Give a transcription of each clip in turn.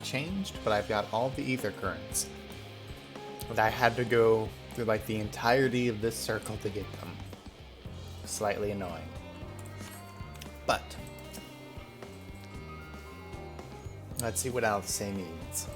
changed, but I've got all the ether currents. And I had to go through like the entirety of this circle to get them. Slightly annoying. But let's see what Alice needs.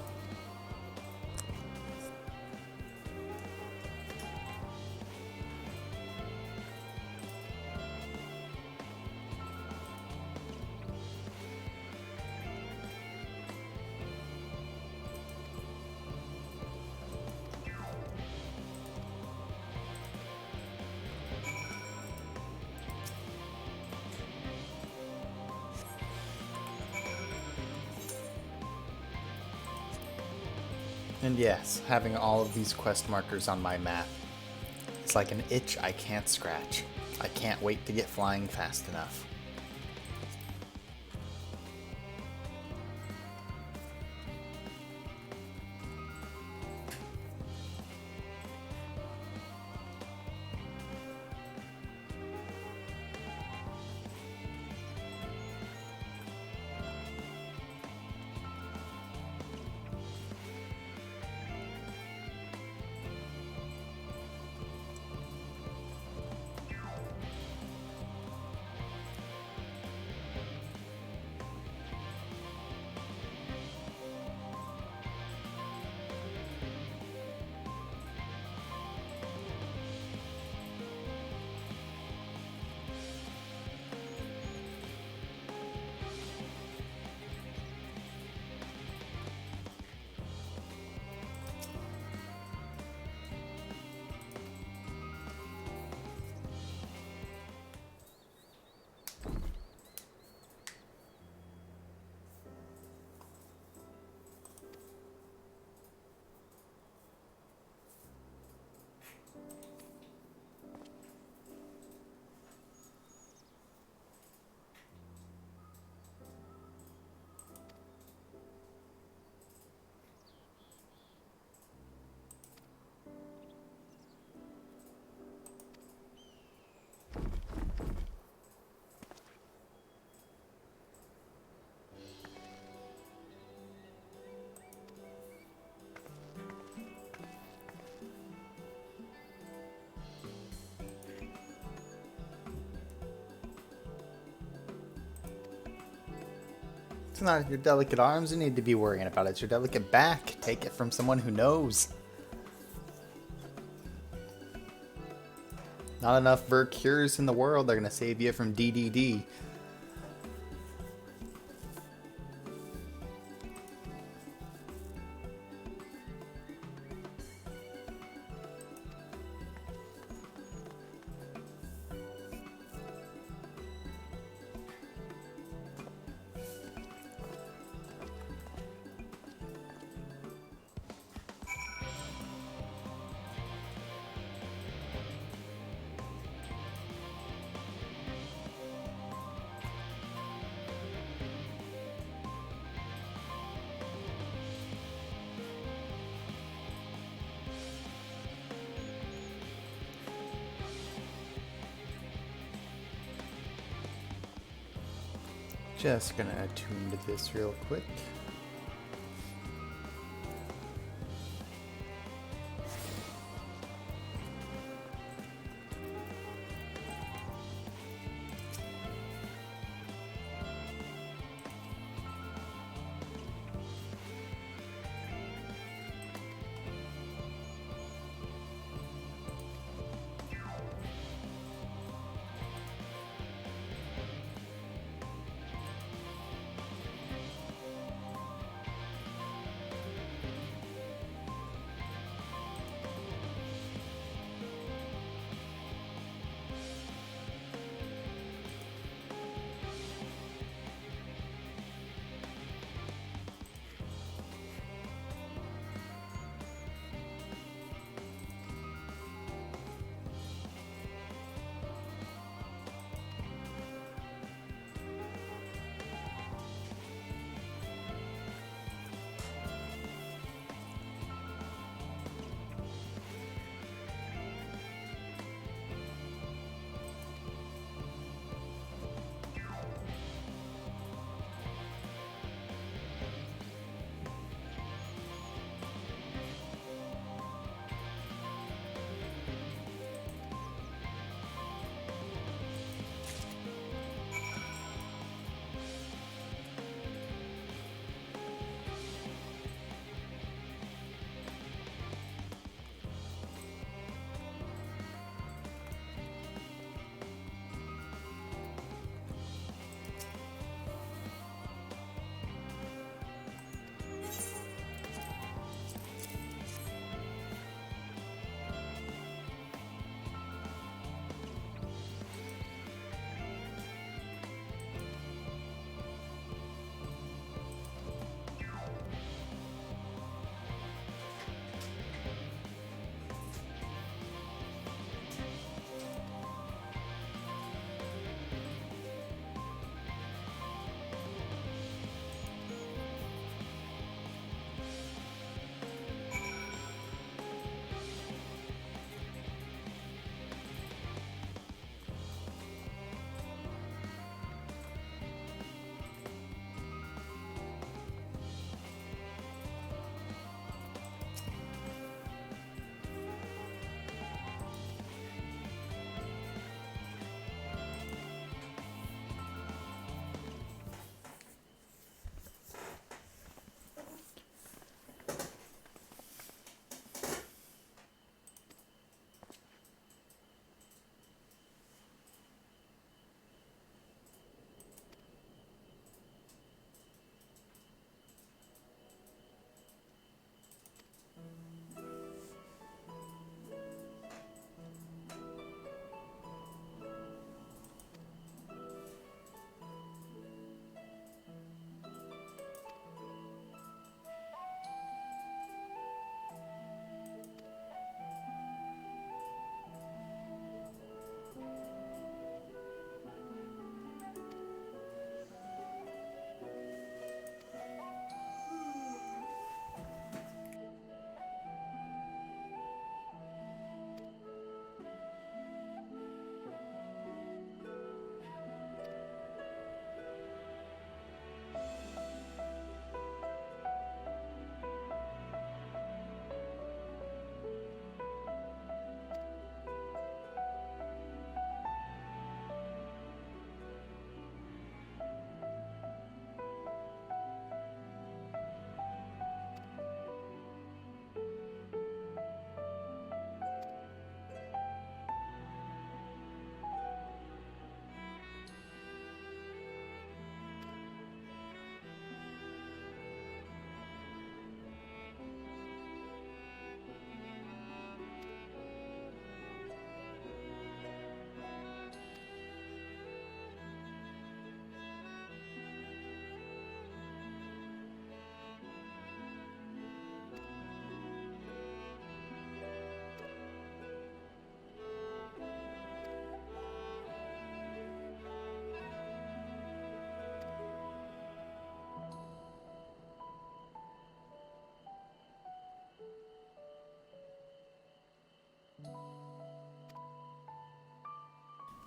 And yes, having all of these quest markers on my map, it's like an itch I can't scratch. I can't wait to get flying fast enough. It's not your delicate arms you need to be worrying about, it's your delicate back. Take it from someone who knows. Not enough Ver cures in the world are gonna save you from DDD. Just gonna attune to this real quick.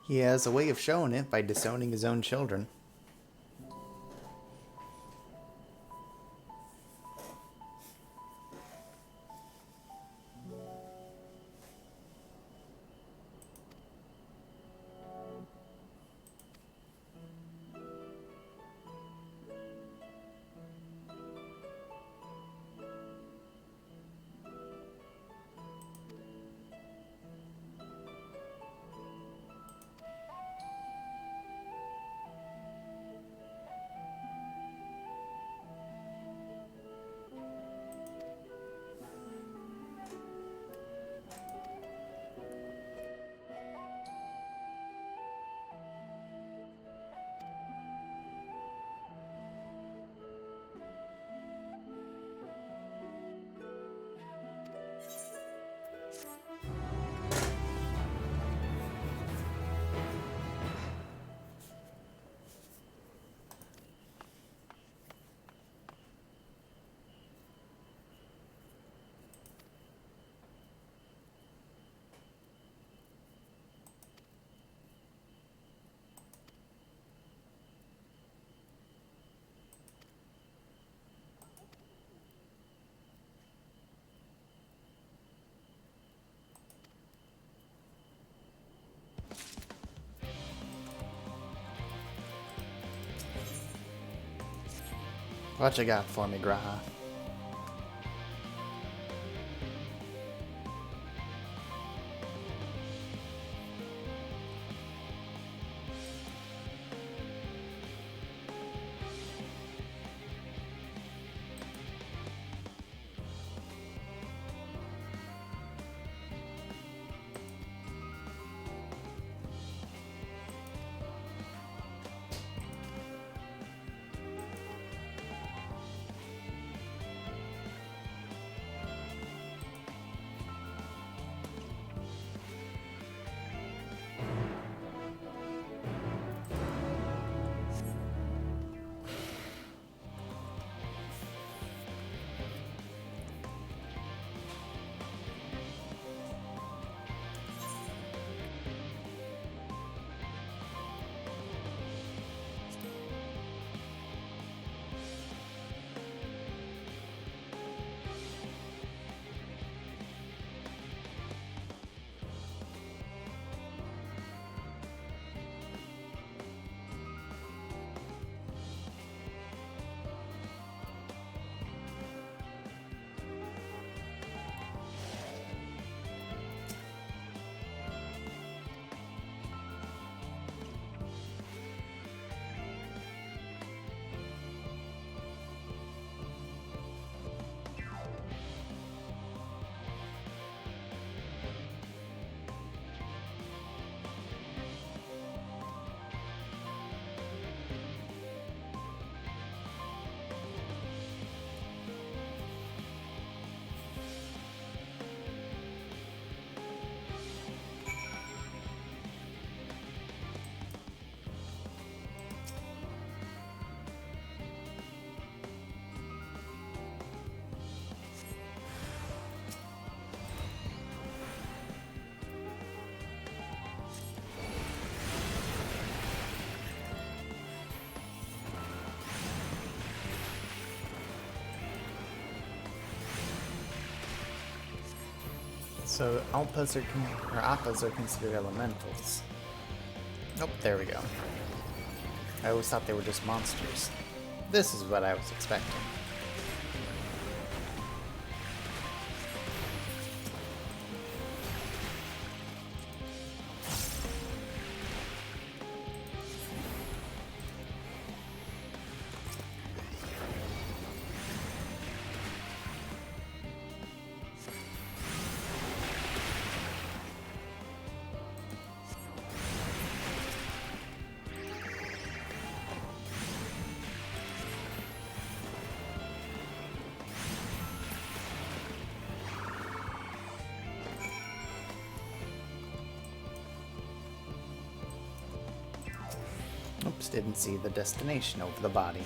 He has a way of showing it by disowning his own children. What you got for me, Graha? So alpas are appas are considered elementals. Oh, there we go. I always thought they were just monsters. This is what I was expecting. Oops, didn't see the destination over the body.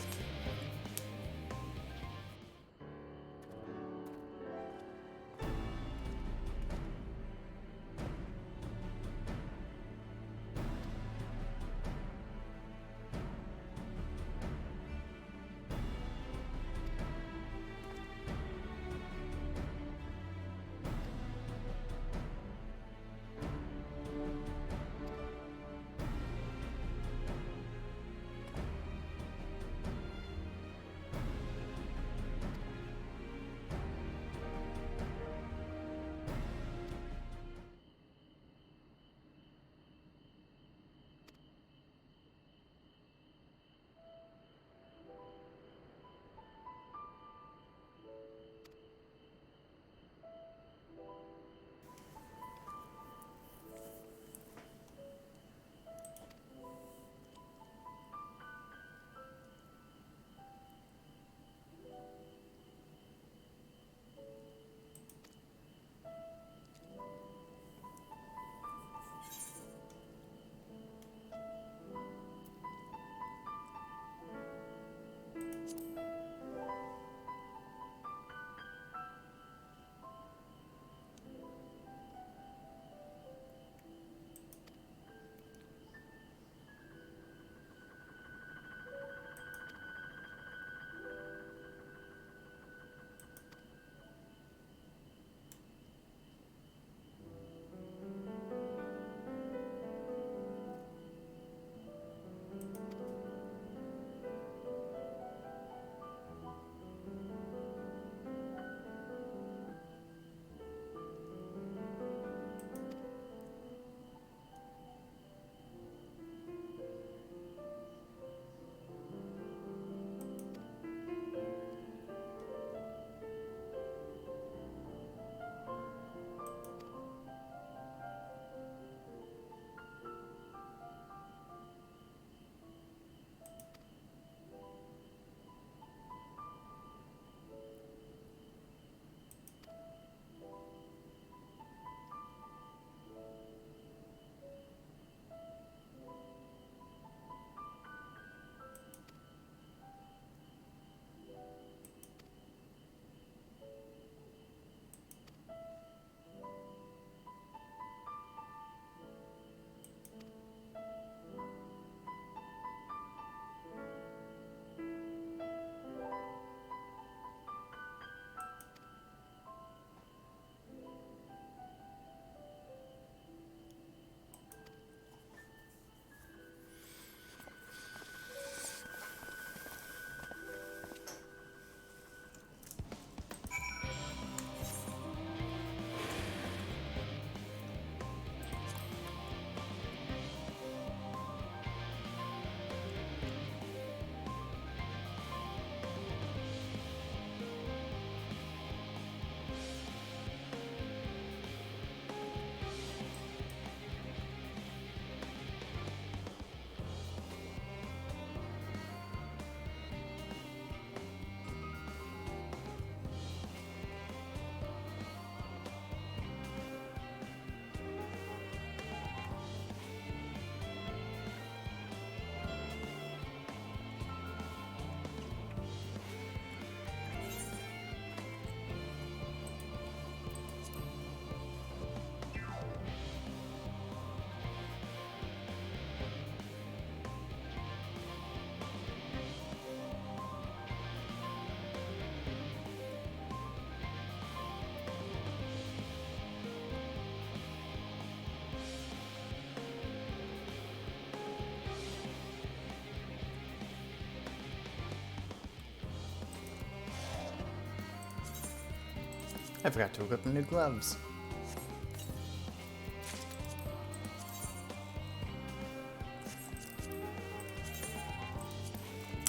I forgot to equip the new gloves.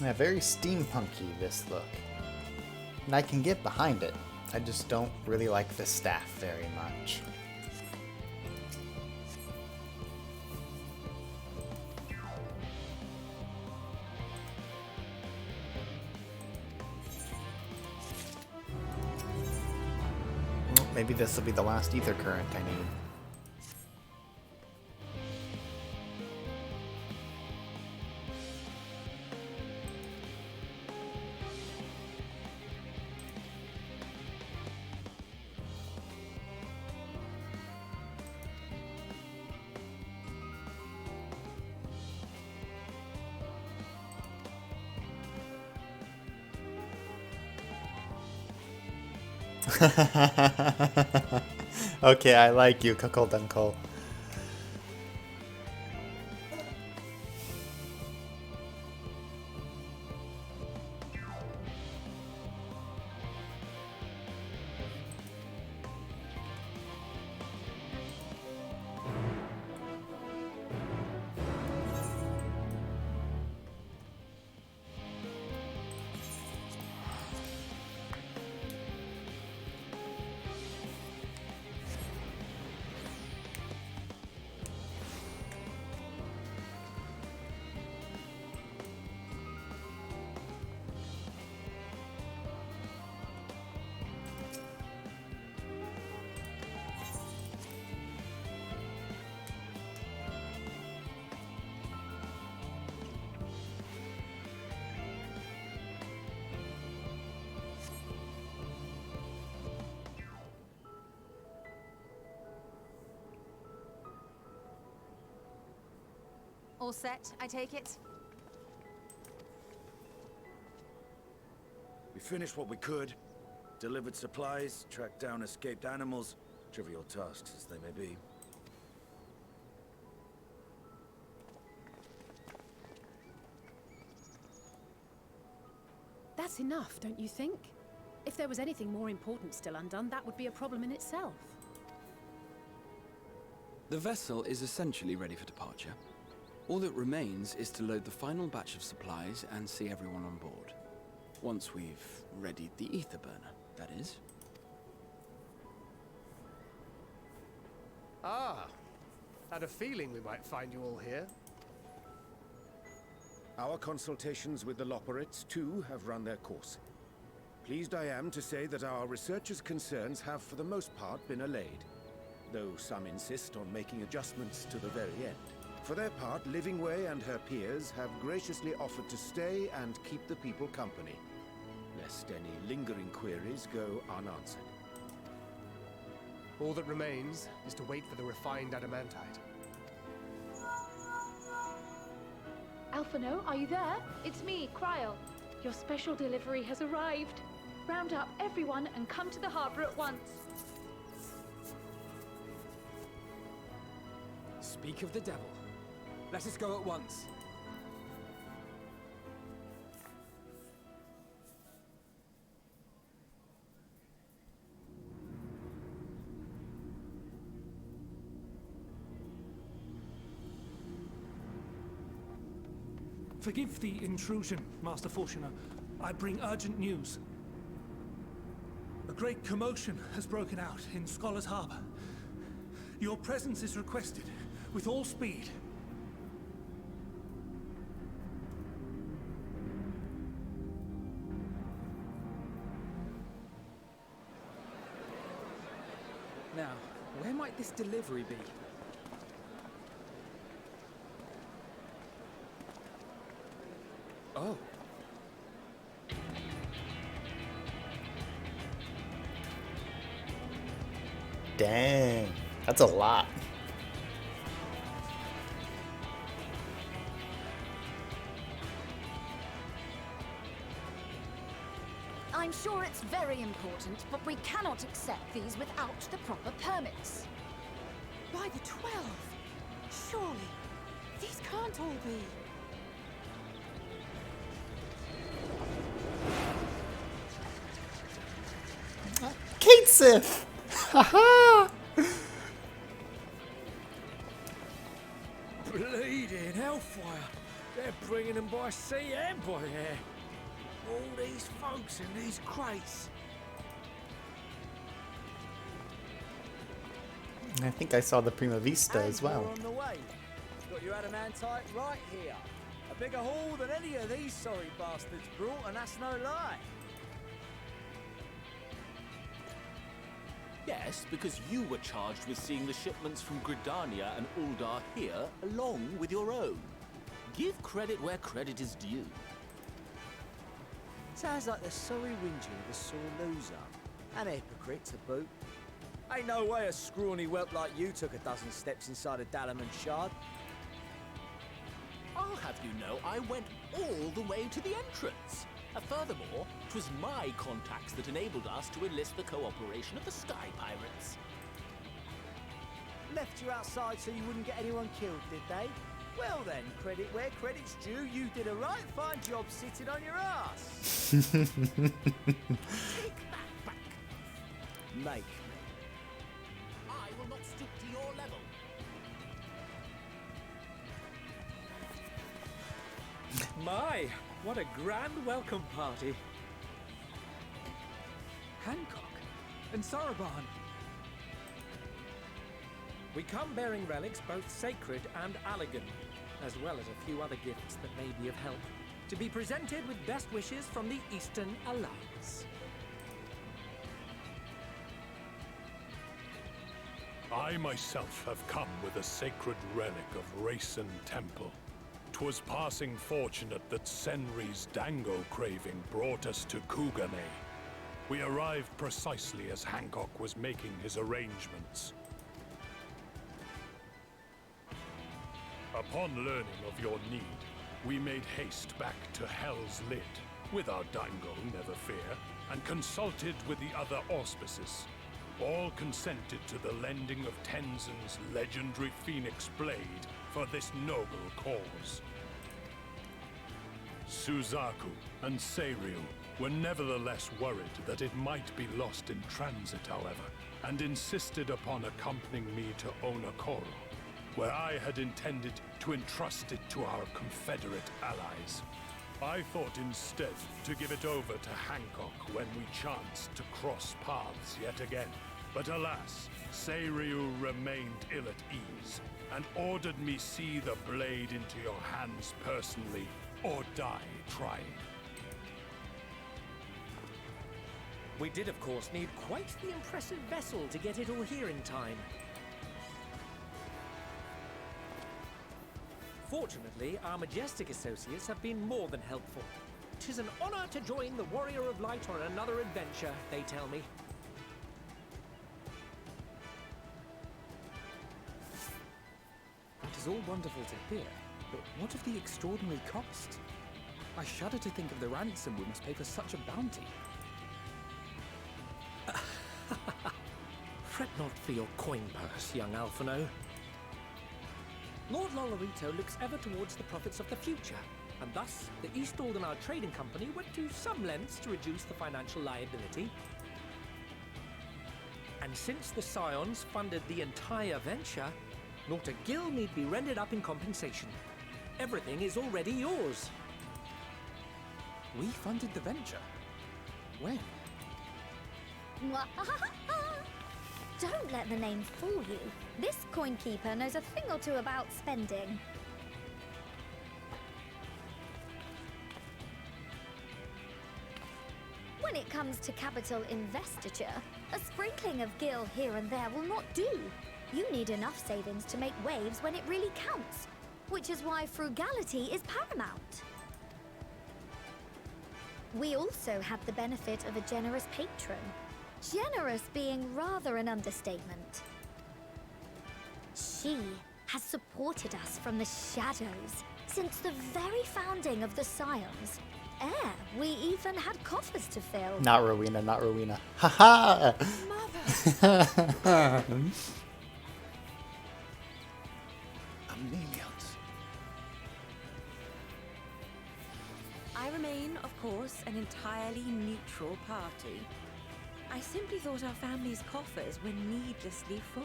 Yeah, very steampunky, this look. And I can get behind it. I just don't really like the staff very much. Well, maybe this will be the last ether current I need. Okay, I like you, Cuckle Dunkle. All set, I take it? We finished what we could, delivered supplies, tracked down escaped animals, trivial tasks as they may be. That's enough, don't you think? If there was anything more important still undone, that would be a problem in itself. The vessel is essentially ready for departure. All that remains is to load the final batch of supplies and see everyone on board. Once we've readied the ether burner, that is. Ah, had a feeling we might find you all here. Our consultations with the Loperites, too, have run their course. Pleased I am to say that our researchers' concerns have for the most part been allayed, though some insist on making adjustments to the very end. For their part, Livingway and her peers have graciously offered to stay and keep the people company, lest any lingering queries go unanswered. All that remains is to wait for the refined adamantite. Alphino, are you there? It's me, Cryle. Your special delivery has arrived. Round up everyone and come to the harbor at once. Speak of the devil. Let us go at once. Forgive the intrusion, Master Fortuner. I bring urgent news. A great commotion has broken out in Scholar's Harbor. Your presence is requested, with all speed. Now, where might this delivery be? Oh. Dang, that's a lot. I'm sure it's very important, but we cannot accept these without the proper permits. By the 12! Surely, these can't all be. Kate Sith! Haha! Bleeding hellfire! They're bringing them by sea and by air. All these folks in these crates. I think I saw the Prima Vista as well. We're on the way. Got your adamantite right here. A bigger haul than any of these sorry bastards brought, and that's no lie. Yes, because you were charged with seeing the shipments from Gridania and Uldar here, along with your own. Give credit where credit is due. Sounds like the sorry whinger of a sore loser. An hypocrite to boot. Ain't no way a scrawny whelp like you took a dozen steps inside a Dalaman shard. I'll have you know I went all the way to the entrance. Furthermore, 'twas my contacts that enabled us to enlist the cooperation of the Sky Pirates. Left you outside so you wouldn't get anyone killed, did they? Well then, credit where credit's due, you did a right fine job sitting on your ass. Take that back. Make me. I will not stoop to your level. My, what a grand welcome party. Hancock and Saraban. We come bearing relics both sacred and elegant, as well as a few other gifts that may be of help, to be presented with best wishes from the Eastern Alliance. I myself have come with a sacred relic of Rayson Temple. 'Twas passing fortunate that Senri's dango craving brought us to Kugane. We arrived precisely as Hancock was making his arrangements. Upon learning of your need, we made haste back to Hell's Lid, with our dango, never fear, and consulted with the other auspices. All consented to the lending of Tenzin's legendary Phoenix Blade for this noble cause. Suzaku and Seiryu were nevertheless worried that it might be lost in transit, however, and insisted upon accompanying me to Onokoro, where I had intended to entrust it to our Confederate allies. I thought instead to give it over to Hancock when we chanced to cross paths yet again. But alas, Seiryu remained ill at ease, and ordered me see the blade into your hands personally, or die trying. We did, of course, need quite the impressive vessel to get it all here in time. Fortunately, our majestic associates have been more than helpful. 'Tis an honor to join the Warrior of Light on another adventure, they tell me. It is all wonderful to hear, but what of the extraordinary cost? I shudder to think of the ransom we must pay for such a bounty. Fret not for your coin purse, young Alphino. Lord Lolorito looks ever towards the profits of the future, and thus the East Aldenar Trading Company went to some lengths to reduce the financial liability. And since the Scions funded the entire venture, not a gill need be rendered up in compensation. Everything is already yours. We funded the venture? When? Don't let the name fool you. This coin keeper knows a thing or two about spending. When it comes to capital investiture, a sprinkling of gil here and there will not do. You need enough savings to make waves when it really counts, which is why frugality is paramount. We also have the benefit of a generous patron. Generous being rather an understatement. She has supported us from the shadows since the very founding of the Scions. We even had coffers to fill. Not Rowena, not Rowena. Haha! Mother! I remain, of course, an entirely neutral party. I simply thought our family's coffers were needlessly full.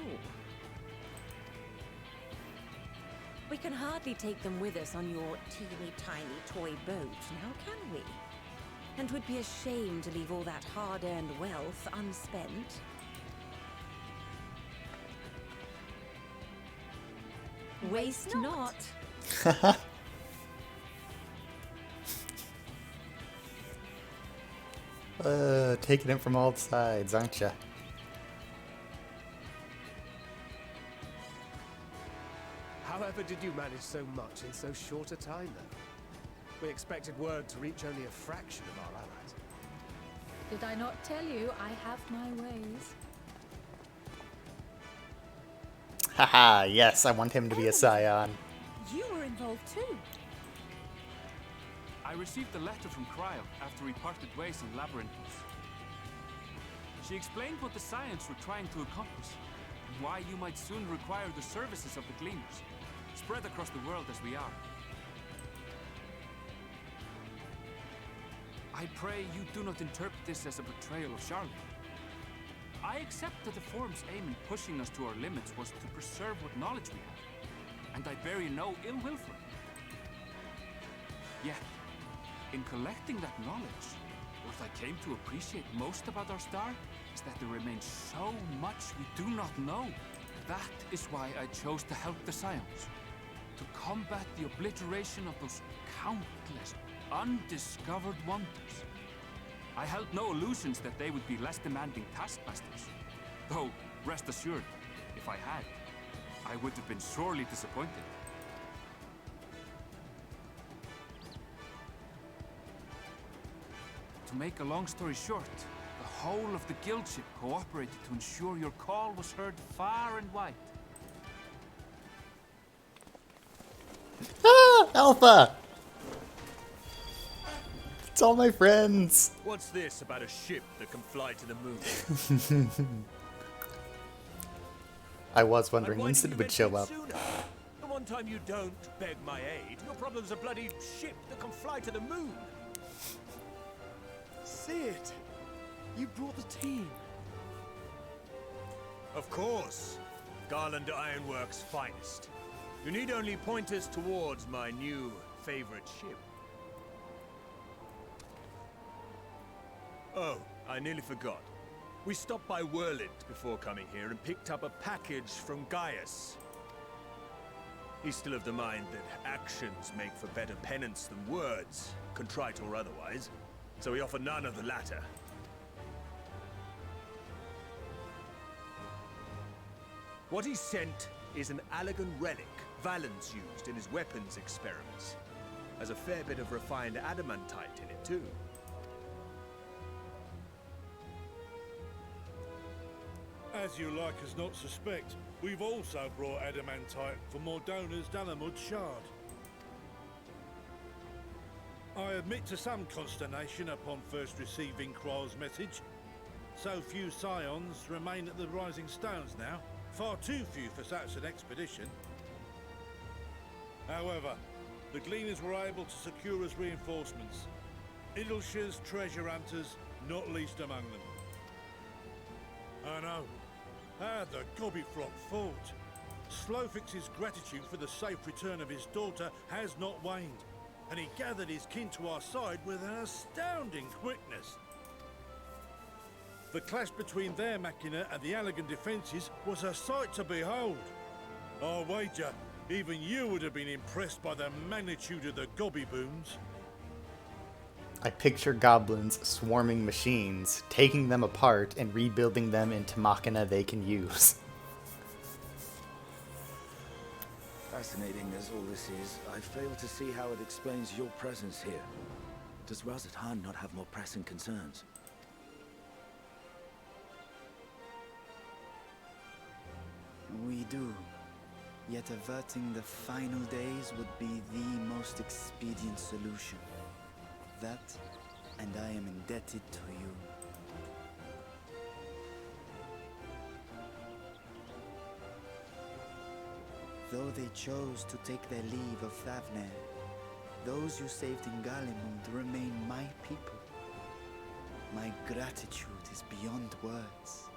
We can hardly take them with us on your teeny-tiny toy boat, now can we? And would be a shame to leave all that hard-earned wealth unspent. Waste not. Taking it from all sides, aren't ya? However did you manage so much in so short a time, then? We expected word to reach only a fraction of our allies. Did I not tell you I have my ways? Haha, yes, I want him to be a scion. You were involved too. I received a letter from Cryo after we parted ways in Labyrinthus. She explained what the Scions were trying to accomplish, and why you might soon require the services of the Gleaners, spread across the world as we are. I pray you do not interpret this as a betrayal of Charlotte. I accept that the Forum's aim in pushing us to our limits was to preserve what knowledge we have, and I bear you no ill will for it. Yet, in collecting that knowledge, what I came to appreciate most about our star is that there remains so much we do not know. That is why I chose to help the Scions, to combat the obliteration of those countless undiscovered wonders. I held no illusions that they would be less demanding taskmasters. Though, rest assured, if I had, I would have been sorely disappointed. To make a long story short, the whole of the guild ship cooperated to ensure your call was heard far and wide. Ah! Alpha! It's all my friends! What's this about a ship that can fly to the moon? I was wondering when Sid would show up. The one time you don't beg my aid, your problem's a bloody ship that can fly to the moon. Sid, you brought the team. Of course. Garland Ironworks' finest. You need only point us towards my new favorite ship. Oh, I nearly forgot. We stopped by Whirlwind before coming here and picked up a package from Gaius. He's still of the mind that actions make for better penance than words, contrite or otherwise, so we offer none of the latter. What he sent is an Allagan relic Valens used in his weapons experiments. Has a fair bit of refined adamantite in it too. As you like us not suspect, we've also brought adamantite for Mordona's Dalamud shard. I admit to some consternation upon first receiving Kryle's message. So few Scions remain at the Rising Stones now. Far too few for such an expedition. However, the Gleaners were able to secure us reinforcements. Idleshires, treasure hunters, not least among them. I know. How the Gobbyfrock fought. Slowfix's gratitude for the safe return of his daughter has not waned, and he gathered his kin to our side with an astounding quickness. The clash between their machina and the Allagan defences was a sight to behold. I wager even you would have been impressed by the magnitude of the Gobby booms. I picture goblins swarming machines, taking them apart and rebuilding them into machina they can use. Fascinating as all this is, I fail to see how it explains your presence here. Does Razat-Han not have more pressing concerns? We do. Yet averting the final days would be the most expedient solution. That, and I am indebted to you. Though they chose to take their leave of Thavnair, those you saved in Galimund remain my people. My gratitude is beyond words.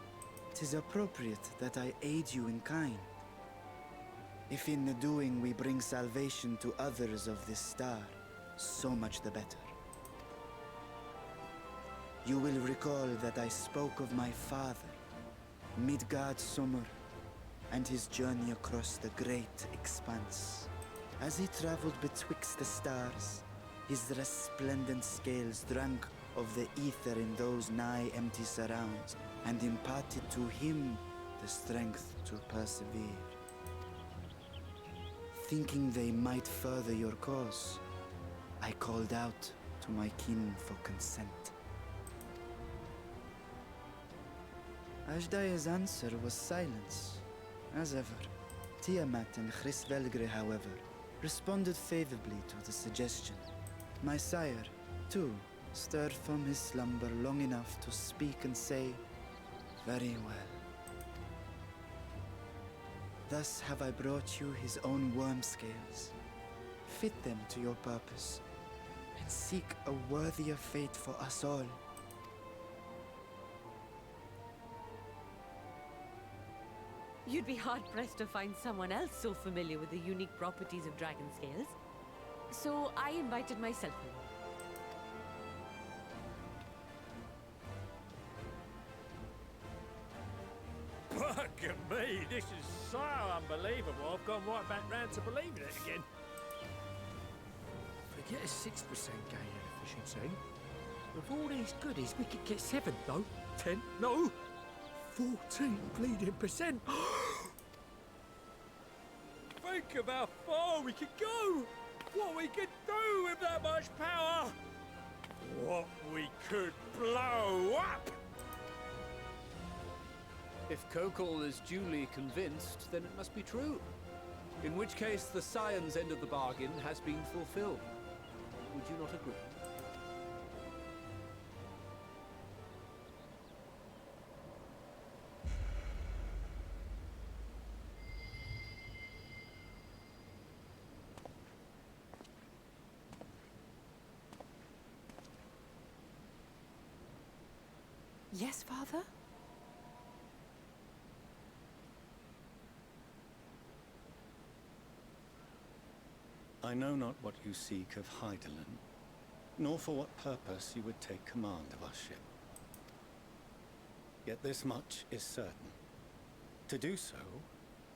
'Tis appropriate that I aid you in kind. If in the doing we bring salvation to others of this star, so much the better. You will recall that I spoke of my father, Midgard Sommer, and his journey across the great expanse. As he traveled betwixt the stars, his resplendent scales drank of the ether in those nigh empty surrounds, and imparted to him the strength to persevere. Thinking they might further your cause, I called out to my kin for consent. Ajdaya's answer was silence, as ever. Tiamat and Hrisvelgre, however, responded favorably to the suggestion. My sire, too, stirred from his slumber long enough to speak and say, "Very well." Thus have I brought you his own worm scales. Fit them to your purpose, and seek a worthier fate for us all. You'd be hard-pressed to find someone else so familiar with the unique properties of dragon scales. So I invited myself in. Bugger me, this is so unbelievable. I've gone right back round to believing it again. Forget a 6% gain in efficiency. With all these goodies, we could get 7, though. 10, no, 14 bleeding percent. Think of how far we could go. What we could do with that much power. What we could blow up. If Kokol is duly convinced, then it must be true. In which case, the Scion's end of the bargain has been fulfilled. Would you not agree? Yes, Father? I know not what you seek of Hydaelyn, nor for what purpose you would take command of our ship. Yet this much is certain. To do so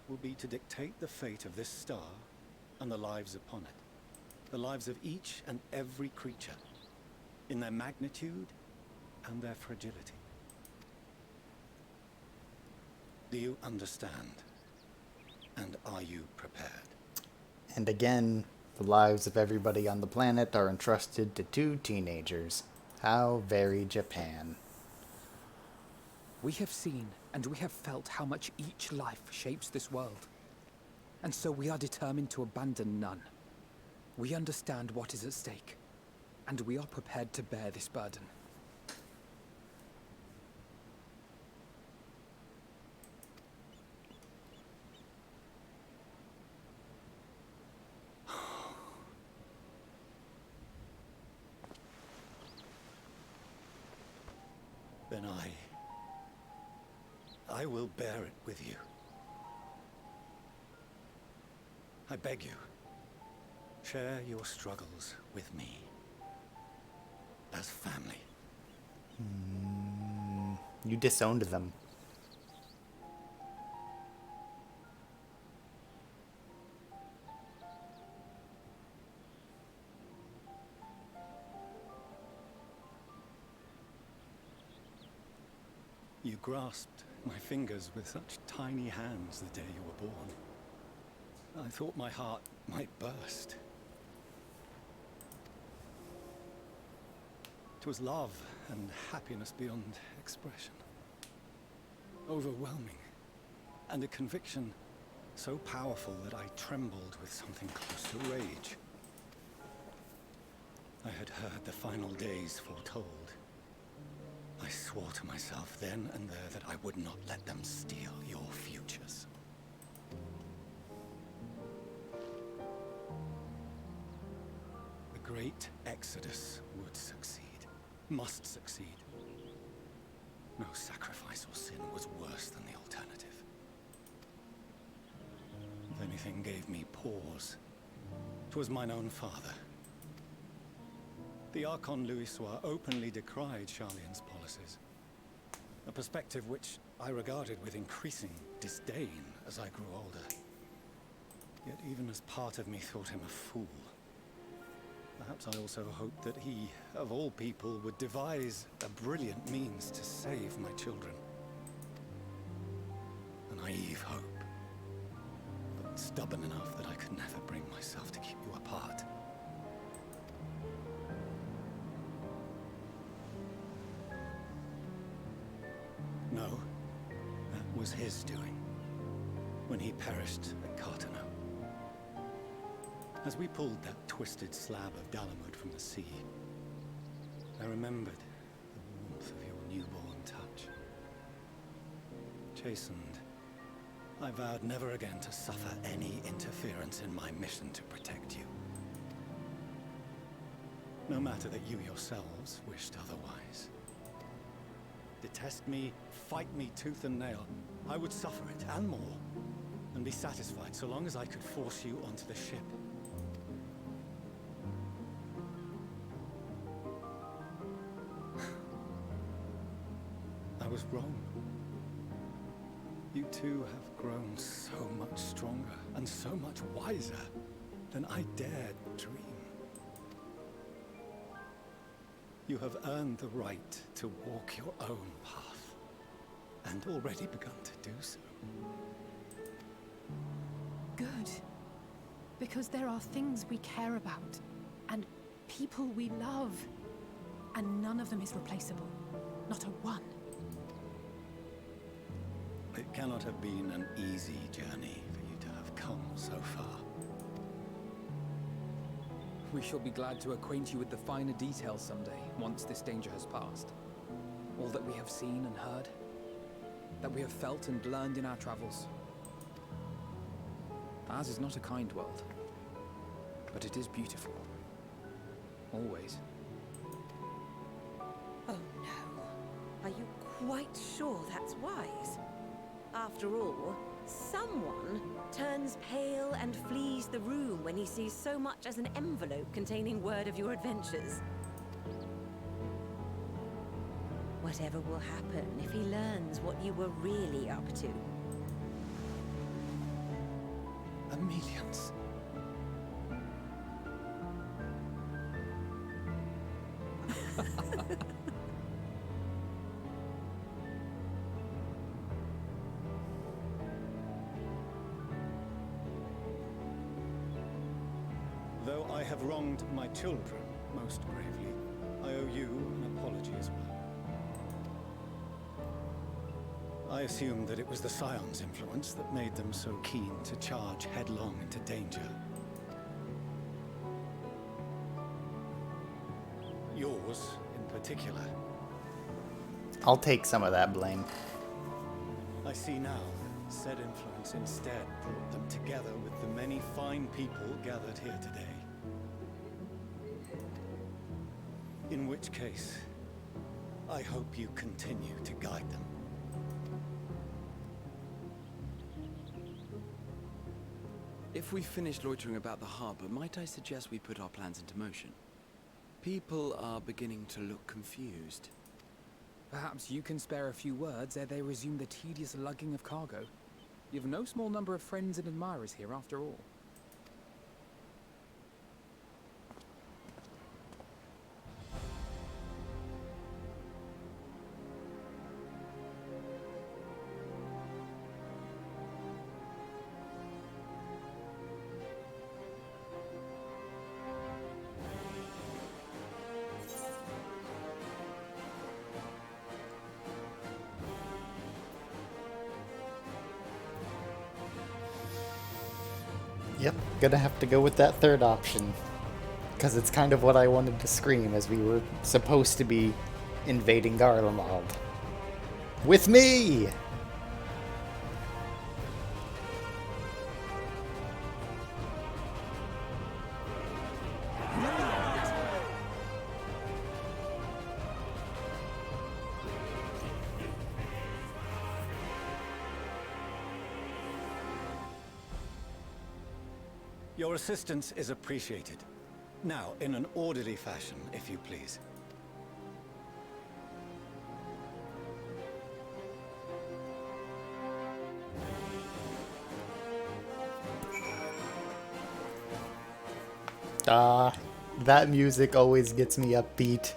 will be to dictate the fate of this star and the lives upon it. The lives of each and every creature, in their magnitude and their fragility. Do you understand? And are you prepared? And again, the lives of everybody on the planet are entrusted to 2 teenagers. How very Japan. We have seen and we have felt how much each life shapes this world. And so we are determined to abandon none. We understand what is at stake, and we are prepared to bear this burden. Then I will bear it with you. I beg you, share your struggles with me. As family. You disowned them. You grasped my fingers with such tiny hands the day you were born. I thought my heart might burst. It was love and happiness beyond expression. Overwhelming. And a conviction so powerful that I trembled with something close to rage. I had heard the final days foretold. I swore to myself then and there that I would not let them steal your futures. The great exodus would succeed, must succeed. No sacrifice or sin was worse than the alternative. If anything gave me pause, 'twas mine own father. The Archon Louisois openly decried Charlien's policies, a perspective which I regarded with increasing disdain as I grew older. Yet even as part of me thought him a fool, perhaps I also hoped that he, of all people, would devise a brilliant means to save my children. A naive hope, but stubborn enough that I could never bring myself to keep you apart. No, that was his doing, when he perished at Cartano. As we pulled that twisted slab of Dalamud from the sea, I remembered the warmth of your newborn touch. Chastened, I vowed never again to suffer any interference in my mission to protect you. No matter that you yourselves wished otherwise. Detest me, fight me tooth and nail, I would suffer it, and more, and be satisfied so long as I could force you onto the ship. I was wrong. You two have grown so much stronger and so much wiser than I dared dream. You have earned the right to walk your own path, and already begun to do so. Good. Because there are things we care about, and people we love, and none of them is replaceable. Not a one. It cannot have been an easy journey for you to have come so far. We shall be glad to acquaint you with the finer details someday, once this danger has passed. All that we have seen and heard, that we have felt and learned in our travels. Ours is not a kind world, but it is beautiful. Always. Oh no. Are you quite sure that's wise? After all, someone turns pale and flees the room when he sees so much as an envelope containing word of your adventures. Whatever will happen if he learns what you were really up to? Amelians. Though I have wronged my children most gravely, I owe you an apology as well. I assumed that it was the Scion's influence that made them so keen to charge headlong into danger. Yours, in particular. I'll take some of that blame. I see now that said influence instead brought them together with the many fine people gathered here today. In which case, I hope you continue to guide them. If we've finished loitering about the harbor, might I suggest we put our plans into motion? People are beginning to look confused. Perhaps you can spare a few words ere they resume the tedious lugging of cargo. You've no small number of friends and admirers here after all. Yep, gonna have to go with that third option. Because it's kind of what I wanted to scream as we were supposed to be invading Garlemald. With me! Your assistance is appreciated. Now, in an orderly fashion, if you please. That music always gets me upbeat.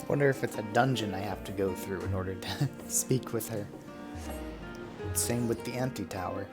Wonder if it's a dungeon I have to go through in order to speak with her. Same with the anti-tower.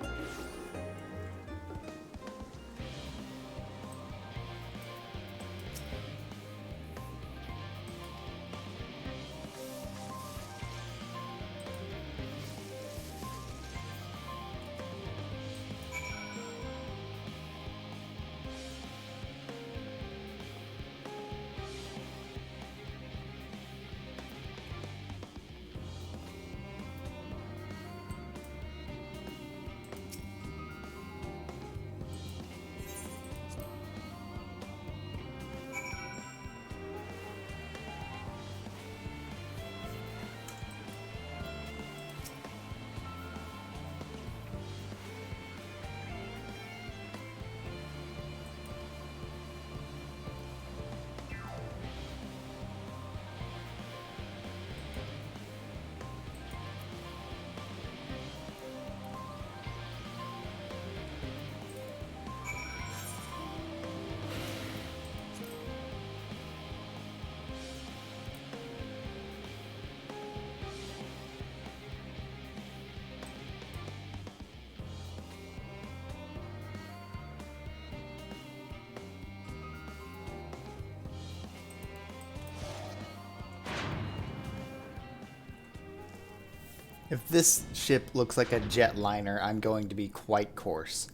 If this ship looks like a jetliner, I'm going to be quite coarse.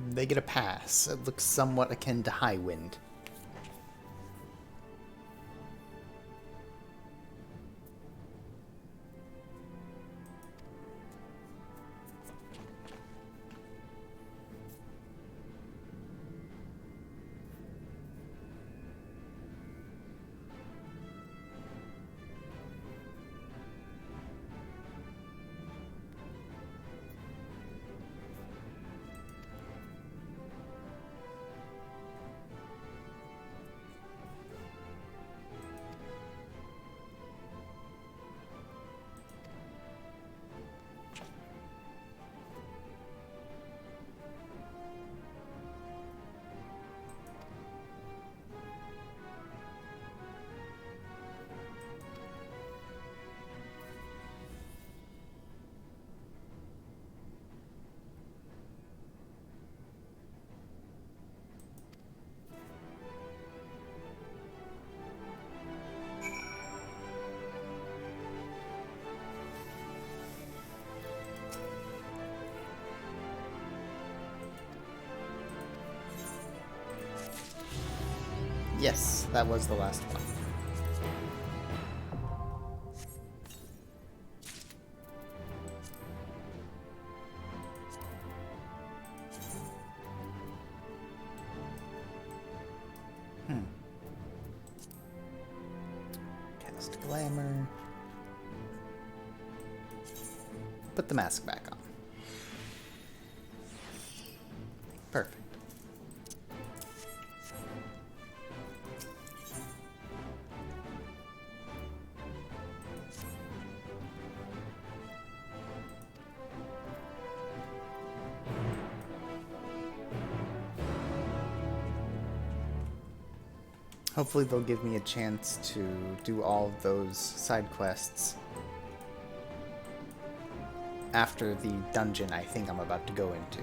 They get a pass. It looks somewhat akin to High Wind. Yes, that was the last one. Cast Glamour. Put the mask back on. Perfect. Hopefully they'll give me a chance to do all of those side quests after the dungeon I think I'm about to go into.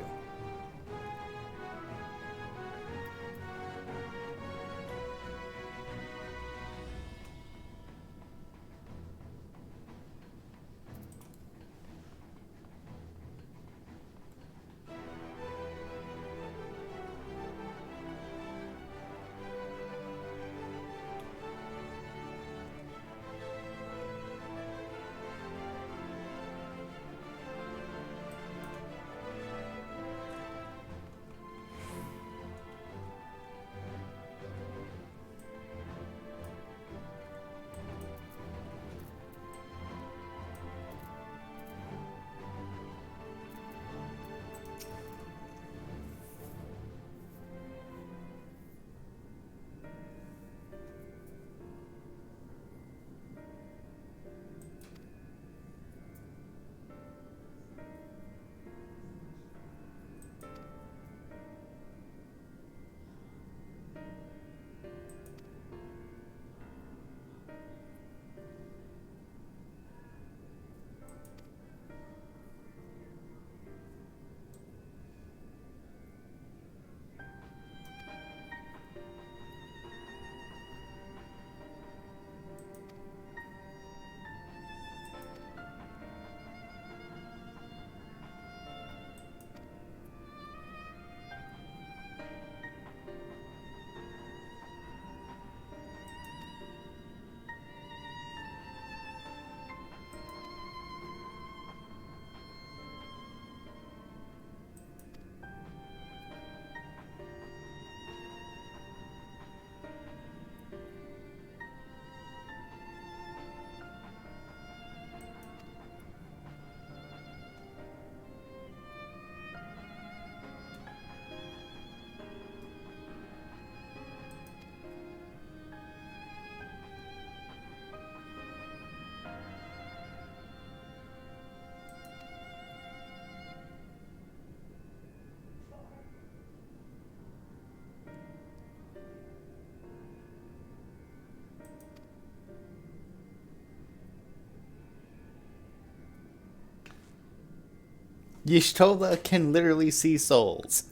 Y'shtola can literally see souls.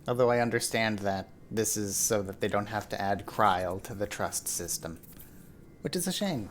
Although I understand that this is so that they don't have to add Kryl to the trust system. Which is a shame.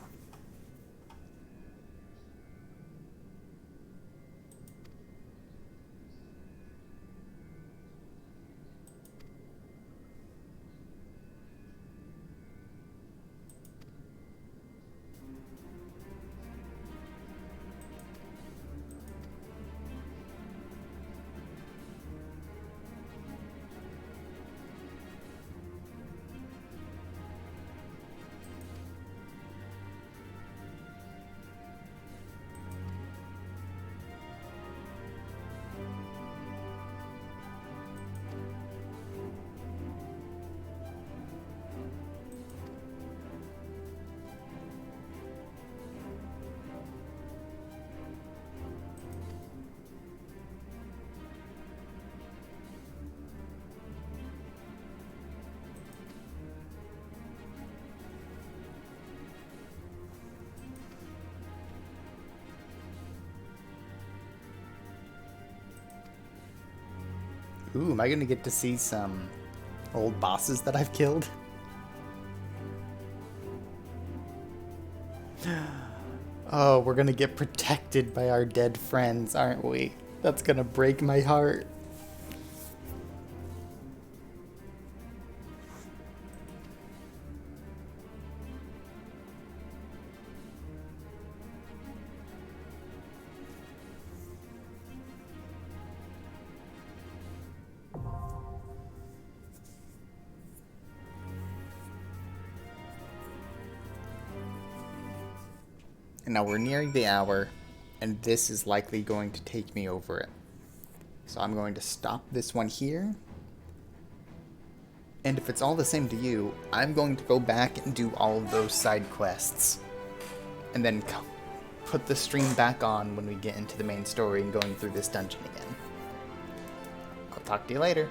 Ooh, am I gonna get to see some old bosses that I've killed? Oh, we're gonna get protected by our dead friends, aren't we? That's gonna break my heart. And now we're nearing the hour, and this is likely going to take me over it. So I'm going to stop this one here. And if it's all the same to you, I'm going to go back and do all of those side quests. And then put the stream back on when we get into the main story and going through this dungeon again. I'll talk to you later.